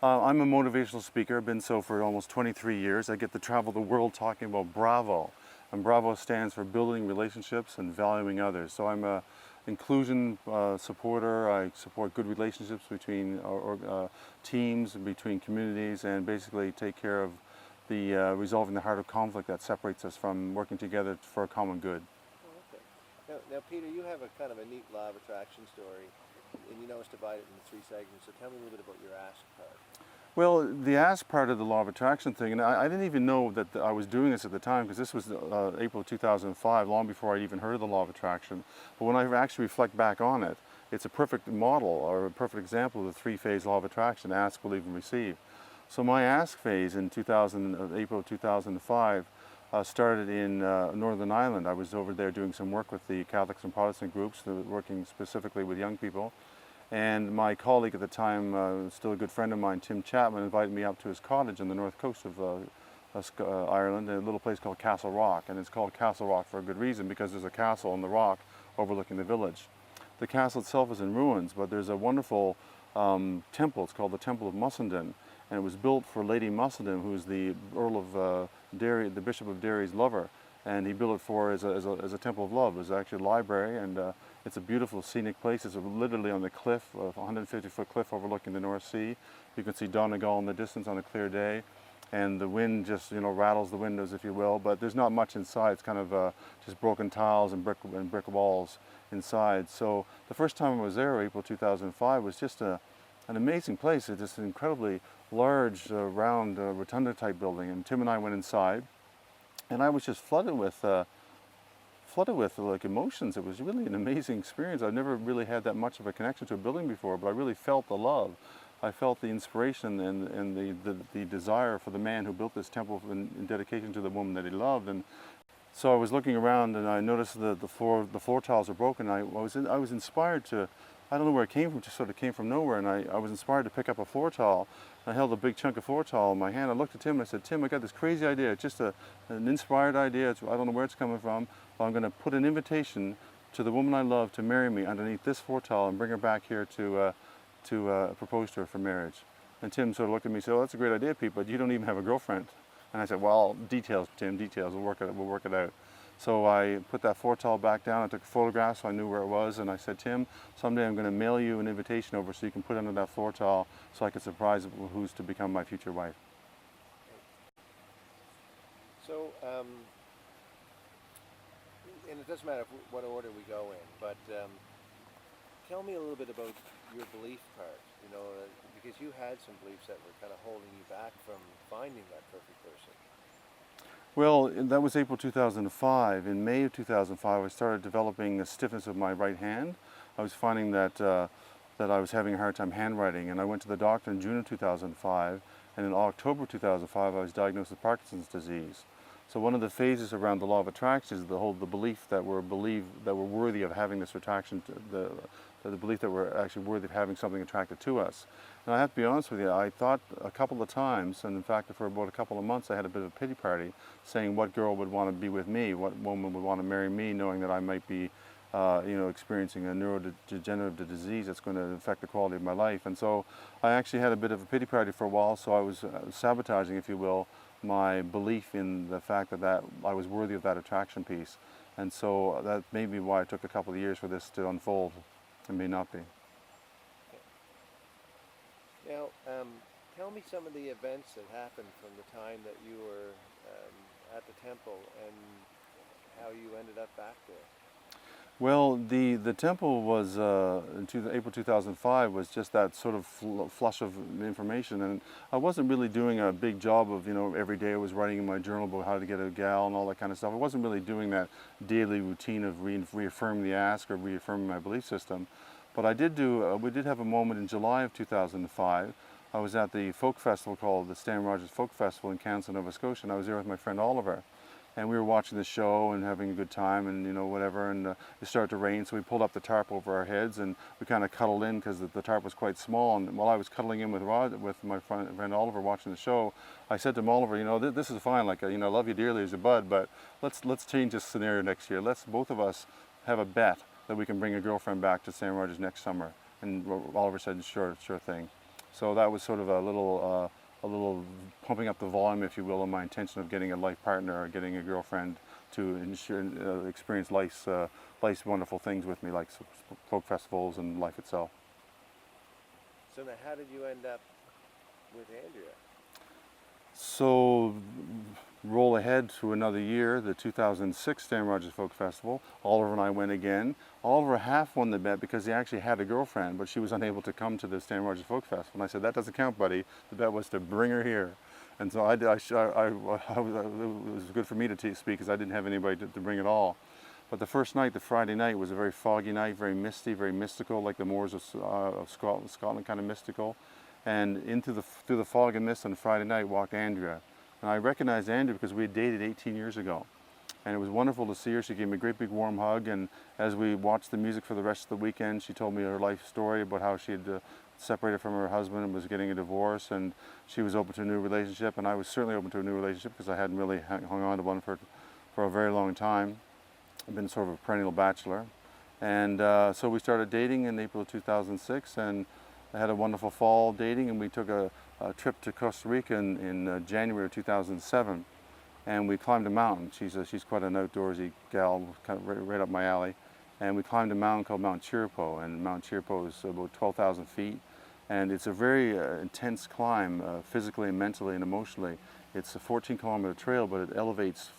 I'm a motivational speaker. I've been so for almost 23 years. I get to travel the world talking about Bravo. And Bravo stands for building relationships and valuing others. So I'm a inclusion supporter. I support good relationships between teams, between communities, and basically take care of the resolving the heart of conflict that separates us from working together for a common good. Oh, okay. Now, Peter, you have a kind of a neat law of attraction story, and you know it's divided into three segments. So tell me a little bit about your ask part. Well, the ask part of the law of attraction thing, and I didn't even know that I was doing this at the time, because this was April 2005, long before I'd even heard of the law of attraction. But when I actually reflect back on it, it's a perfect model or a perfect example of the three-phase law of attraction: ask, believe, and receive. So my ask phase in April 2005 started in Northern Ireland. I was over there doing some work with the Catholics and Protestant groups, working specifically with young people. And my colleague at the time, still a good friend of mine, Tim Chapman, invited me up to his cottage on the north coast of Ireland, in a little place called Castle Rock. And it's called Castle Rock for a good reason, because there's a castle on the rock overlooking the village. The castle itself is in ruins, but there's a wonderful temple. It's called the Temple of Mussenden, and it was built for Lady Mussenden, who's the Earl of Derry, the Bishop of Derry's lover. And he built it for as a temple of love. It was actually a library, and it's a beautiful scenic place. It's literally on the cliff, a 150-foot cliff overlooking the North Sea. You can see Donegal in the distance on a clear day, and the wind just rattles the windows, if you will. But there's not much inside. It's kind of just broken tiles and brick walls inside. So the first time I was there, April 2005, was just an amazing place. It's just an incredibly large, round, rotunda type building. And Tim and I went inside. And I was just flooded with like emotions. It was really an amazing experience. I've never really had that much of a connection to a building before, but I really felt the love. I felt the inspiration and the desire for the man who built this temple in dedication to the woman that he loved. And so I was looking around, and I noticed the floor tiles are broken. I was inspired to, I don't know where it came from, just sort of came from nowhere, and I was inspired to pick up a floor tile. I held a big chunk of floor tile in my hand. I looked at Tim and I said, "Tim, I got this crazy idea. It's just an inspired idea. I don't know where it's coming from, but I'm going to put an invitation to the woman I love to marry me underneath this floor tile and bring her back here to propose to her for marriage." And Tim sort of looked at me and said, "Oh, that's a great idea, Pete, but you don't even have a girlfriend." And I said, "Well, details, Tim, details. We'll work it out." So I put that floor tile back down. I took a photograph so I knew where it was, and I said, "Tim, someday I'm going to mail you an invitation over so you can put it under that floor tile so I can surprise who's to become my future wife." So, and it doesn't matter what order we go in, but tell me a little bit about your belief part. Because you had some beliefs that were kind of holding you back from finding that perfect person. Well, that was April 2005. In May of 2005, I started developing a stiffness of my right hand. I was finding that I was having a hard time handwriting, and I went to the doctor in June of 2005, and in October 2005, I was diagnosed with Parkinson's disease. So one of the phases around the law of attraction is the belief that we're worthy of having this attraction, the belief that we're actually worthy of having something attracted to us. And I have to be honest with you, I thought a couple of times, and in fact for about a couple of months I had a bit of a pity party, saying what girl would want to be with me, what woman would want to marry me, knowing that I might be experiencing a neurodegenerative disease that's going to affect the quality of my life. And so I actually had a bit of a pity party for a while, so I was sabotaging, if you will, my belief in the fact that I was worthy of that attraction piece. And so that may be why it took a couple of years for this to unfold. It may not be. Now, tell me some of the events that happened from the time that you were at the temple and how you ended up back there. Well, the temple was in April 2005 was just that sort of flush of information, and I wasn't really doing a big job of every day I was writing in my journal about how to get a gal and all that kind of stuff. I wasn't really doing that daily routine of reaffirming the ask or reaffirming my belief system. But I did we did have a moment in July of 2005. I was at the folk festival called the Stan Rogers Folk Festival in Kansas, Nova Scotia, and I was there with my friend Oliver. And we were watching the show and having a good time and whatever, and it started to rain, so we pulled up the tarp over our heads and we kind of cuddled in because the tarp was quite small. And while I was cuddling in with my friend Oliver watching the show, I said to him, "Oliver, this is fine, like I love you dearly as a bud, but let's change this scenario next year. Let's both of us have a bet that we can bring a girlfriend back to San Rogers next summer." And Oliver said, sure thing. So that was sort of a little pumping up the volume, if you will, of my intention of getting a life partner or getting a girlfriend to experience life's wonderful things with me, like folk festivals and life itself. So now, how did you end up with Andrea? So roll ahead to another year, the 2006 Stan Rogers Folk Festival. Oliver and I went again. Oliver half won the bet because he actually had a girlfriend, but she was unable to come to the Stan Rogers Folk Festival. And I said, that doesn't count, buddy. The bet was to bring her here. And so it was good for me to speak because I didn't have anybody to bring it all. But the first night, the Friday night, was a very foggy night, very misty, very mystical, like the moors of Scotland, kind of mystical. And through the fog and mist on Friday night walked Andrea. And I recognized Andrea because we had dated 18 years ago. And it was wonderful to see her. She gave me a great big warm hug. And as we watched the music for the rest of the weekend, she told me her life story about how she had separated from her husband and was getting a divorce. And she was open to a new relationship. And I was certainly open to a new relationship because I hadn't really hung on to one for a very long time. I've been sort of a perennial bachelor. And so we started dating in April of 2006. And I had a wonderful fall dating, and we took a trip to Costa Rica in January of 2007, and we climbed a mountain. She's quite an outdoorsy gal, kind of right up my alley, and we climbed a mountain called Mount Chiripo, and Mount Chiripo is about 12,000 feet, and it's a very intense climb, physically and mentally and emotionally. It's a 14-kilometer trail, but it elevates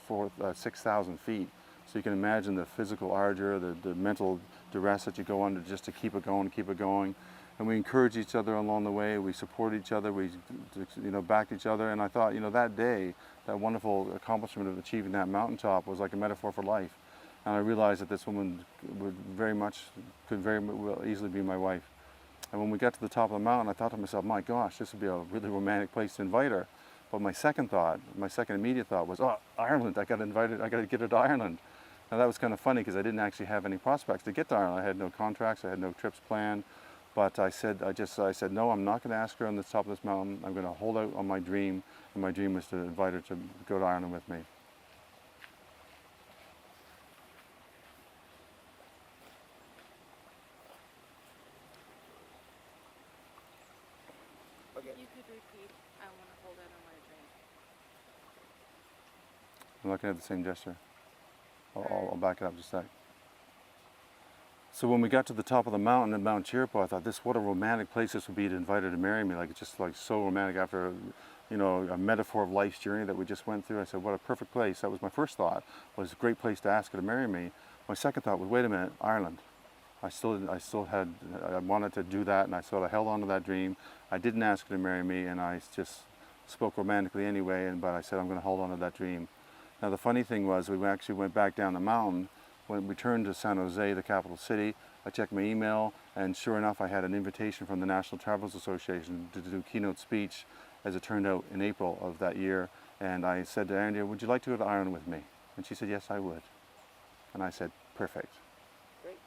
6,000 feet. So you can imagine the physical ardor, the mental duress that you go under just to keep it going. And we encourage each other along the way. We support each other. We, backed each other. And I thought, that day, that wonderful accomplishment of achieving that mountaintop was like a metaphor for life. And I realized that this woman could very well easily be my wife. And when we got to the top of the mountain, I thought to myself, my gosh, this would be a really romantic place to invite her. But my second immediate thought was, oh, Ireland, I got to get her to Ireland. Now that was kind of funny because I didn't actually have any prospects to get to Ireland. I had no contracts, I had no trips planned. But I said, no, I'm not going to ask her on the top of this mountain. I'm going to hold out on my dream, and my dream was to invite her to go to Ireland with me. Okay. You could repeat, I want to hold out on my dream. I'm not going to have the same gesture. I'll back it up just a sec. So when we got to the top of the mountain at Mount Chiripo, I thought, what a romantic place this would be to invite her to marry me. Like, it's just like so romantic after, a metaphor of life's journey that we just went through. I said, what a perfect place. That was my first thought, was a great place to ask her to marry me. My second thought was, wait a minute, Ireland. I wanted to do that, and I sort of held on to that dream. I didn't ask her to marry me, and I just spoke romantically anyway, but I said, I'm going to hold on to that dream. Now the funny thing was, we actually went back down the mountain. When we returned to San Jose, the capital city, I checked my email, and sure enough, I had an invitation from the National Travelers Association to do a keynote speech, as it turned out, in April of that year. And I said to Andrea, would you like to go to Ireland with me? And she said, yes, I would. And I said, perfect. Great.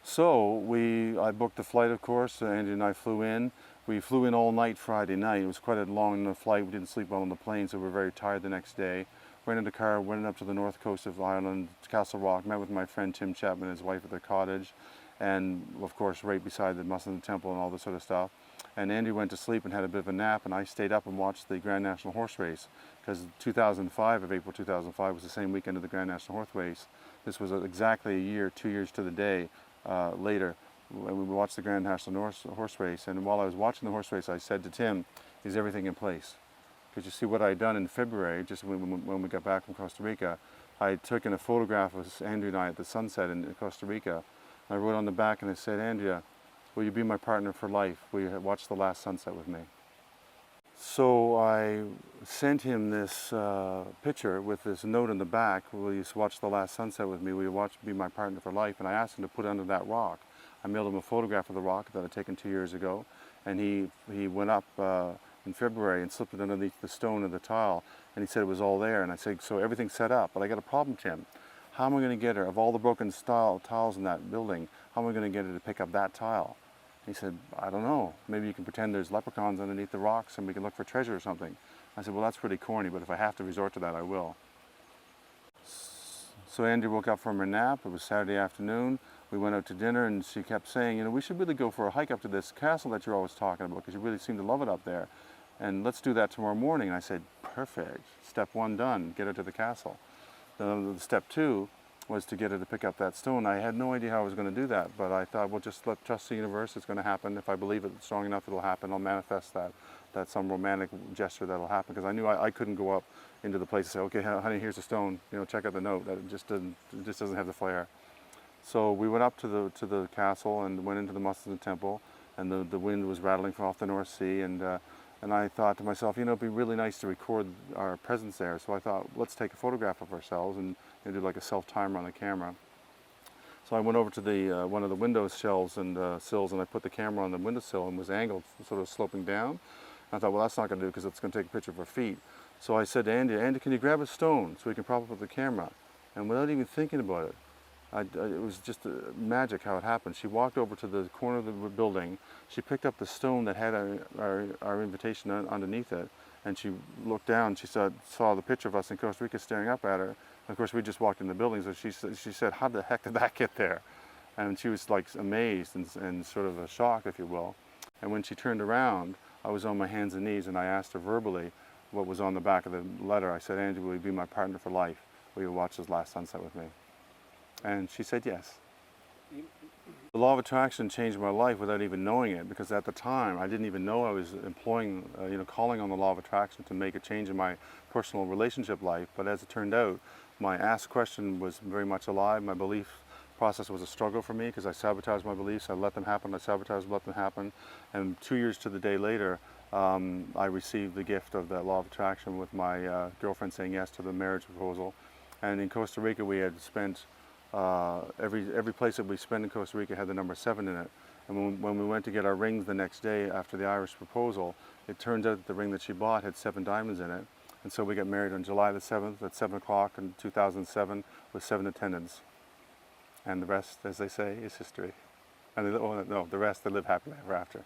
So I booked the flight, of course. Andrea and I flew in. We flew in all night Friday night. It was quite a long flight. We didn't sleep well on the plane, so we were very tired the next day. Rented a car, went up to the north coast of Ireland, Castle Rock, met with my friend Tim Chapman and his wife at their cottage, and of course right beside the Muslim Temple and all this sort of stuff. And Andrew went to sleep and had a bit of a nap, and I stayed up and watched the Grand National Horse Race, because April 2005 was the same weekend of the Grand National Horse Race. This was exactly a year, 2 years to the day later, when we watched the Grand National Horse Race. And while I was watching the horse race, I said to Tim, is everything in place? Because you see what I had done in February, just when we got back from Costa Rica, I had taken a photograph of Andrea and I at the sunset in Costa Rica. I wrote on the back and I said, Andrea, will you be my partner for life? Will you watch the last sunset with me? So I sent him this picture with this note in the back, will you watch the last sunset with me? Will you be my partner for life? And I asked him to put it under that rock. I mailed him a photograph of the rock that I'd taken 2 years ago, and he went up in February and slipped it underneath the stone of the tile, and he said it was all there. And I said, so everything's set up, but I got a problem, Tim. How am I going to get her, of all the broken tiles in that building, how am I going to get her to pick up that tile? He said, I don't know, maybe you can pretend there's leprechauns underneath the rocks and we can look for treasure or something. I said, well, that's pretty corny, but if I have to resort to that, I will. So Andrea woke up from her nap. It was Saturday afternoon. we went out to dinner, and she kept saying, you know, we should really go for a hike up to this castle that you're always talking about, because you really seem to love it up there. And let's do that tomorrow morning. And I said, perfect. Step one done, get her to the castle. Step two was to get her to pick up that stone. I had no idea how I was going to do that, but I thought, well, just trust the universe. It's going to happen. If I believe it strong enough, it'll happen. I'll manifest that some romantic gesture that'll happen, because I knew I couldn't go up into the place and say, okay, honey, here's a stone. You know, check out the note. That it just doesn't have the flair. So we went up to the castle and went into the Mustang Temple, and the wind was rattling from off the North Sea, and I thought to myself, you know, it'd be really nice to record our presence there. So I thought, let's take a photograph of ourselves and do like a self-timer on the camera. So I went over to the one of the window shelves and sills, and I put the camera on the windowsill and was angled, sort of sloping down. I thought, well, that's not going to do, because it's going to take a picture of her feet. So I said to Andy, can you grab a stone so we can prop up the camera? And without even thinking about it, it was just magic how it happened. She walked over to the corner of the building. She picked up the stone that had our invitation underneath it, and she looked down. She saw the picture of us in Costa Rica staring up at her. Of course, we just walked in the building, so she said, how the heck did that get there? And she was like amazed and sort of shocked, if you will. And when she turned around, I was on my hands and knees, and I asked her verbally what was on the back of the letter. I said, Angie, will you be my partner for life? Will you watch this last sunset with me? And she said yes. The law of attraction changed my life without even knowing it, because at the time I didn't even know I was employing, calling on the law of attraction to make a change in my personal relationship life. But as it turned out, my ask question was very much alive. My belief process was a struggle for me, because I sabotaged my beliefs. I let them happen. I sabotaged, let them happen. And 2 years to the day later, I received the gift of that law of attraction, with my girlfriend saying yes to the marriage proposal. And in Costa Rica, we had spent every place that we spent in Costa Rica had the number 7 in it. And when we went to get our rings the next day after the Irish proposal, it turns out that the ring that she bought had 7 diamonds in it. And so we got married on July the 7th at 7 o'clock in 2007 with 7 attendants. And the rest, as they say, is history. And the rest, they live happily ever after.